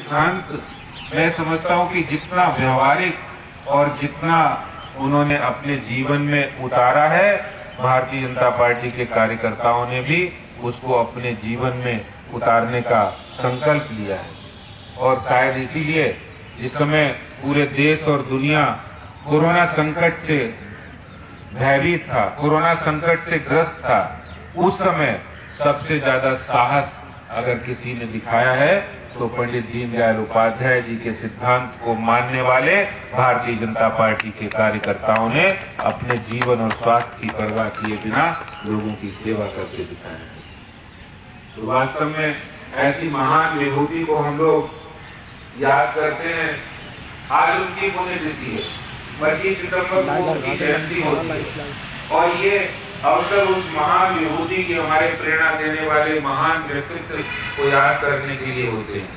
सिद्धांत मैं समझता हूं कि जितना व्यवहारिक और जितना उन्होंने अपने जीवन में उतारा है, भारतीय जनता पार्टी के कार्यकर्ताओं ने भी उसको अपने जीवन में उतारने का संकल्प लिया है। और शायद इसीलिए जिस समय पूरे देश और दुनिया कोरोना संकट से भयभीत था, कोरोना संकट से ग्रस्त था, उस समय सबसे ज्यादा साहस अगर किसी ने दिखाया है तो पंडित दीनदयाल उपाध्याय जी के सिद्धांत को मानने वाले भारतीय जनता पार्टी के कार्यकर्ताओं ने अपने जीवन और स्वास्थ्य की परवाह किए बिना लोगों की सेवा करके दिखाया है। तो वास्तव में ऐसी महान विभूति को हम लोग याद करते हैं। आज उनकी पुण्यतिथि है, 25 सितंबर को उनकी जयंती होती है और ये अवसर उस महान विभूति की, हमारे प्रेरणा देने वाले महान व्यक्तित्व को याद करने के लिए होते हैं।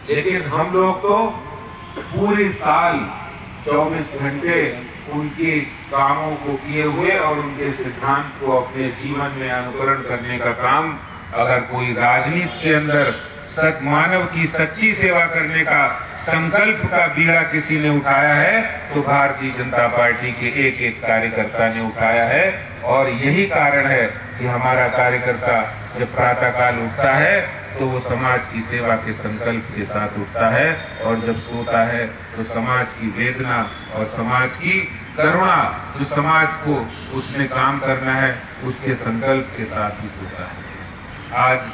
लेकिन हम लोग तो पूरे साल 24 घंटे उनके कामों को किए हुए और उनके सिद्धांत को अपने जीवन में अनुकरण करने का काम, अगर कोई राजनीति के अंदर मानव की सच्ची सेवा करने का संकल्प का बीड़ा किसी ने उठाया है तो भारतीय जनता पार्टी के एक एक कार्यकर्ता ने उठाया है। और यही कारण है कि हमारा कार्यकर्ता जब प्रातःकाल उठता है तो वो समाज की सेवा के संकल्प के साथ उठता है और जब सोता है तो समाज की वेदना और समाज की करुणा, जो समाज को उसने काम करना है उसके संकल्प के साथ ही सोता है। आज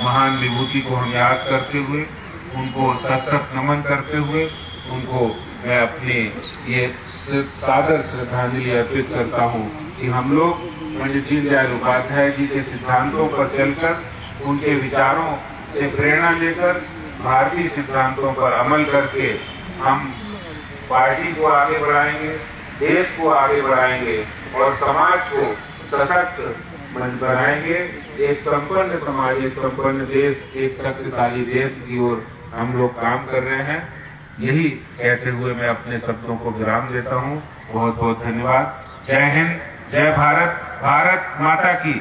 महान विभूति को हम याद करते हुए, उनको सशक्त नमन करते हुए, उनको मैं अपनी ये सादर श्रद्धांजलि अर्पित करता हूँ कि हम लोग पंडित दीनदयाल उपाध्याय जी के सिद्धांतों पर चलकर, उनके विचारों से प्रेरणा लेकर, भारतीय सिद्धांतों पर अमल करके हम पार्टी को आगे बढ़ाएंगे, देश को आगे बढ़ाएंगे और समाज को सशक्त बनाएंगे। एक संपन्न समाज, एक संपन्न देश, एक शक्तिशाली देश की ओर हम लोग काम कर रहे हैं। यही कहते हुए मैं अपने शब्दों को विराम देता हूँ। बहुत बहुत धन्यवाद। जय हिंद, जय भारत, भारत माता की।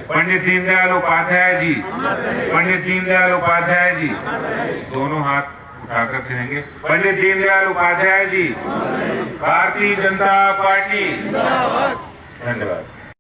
पंडित दीनदयाल उपाध्याय जी, पंडित दीनदयाल उपाध्याय जी, दोनों हाथ उठाकर कहेंगे, पंडित दीनदयाल उपाध्याय जी, भारतीय जनता पार्टी। धन्यवाद।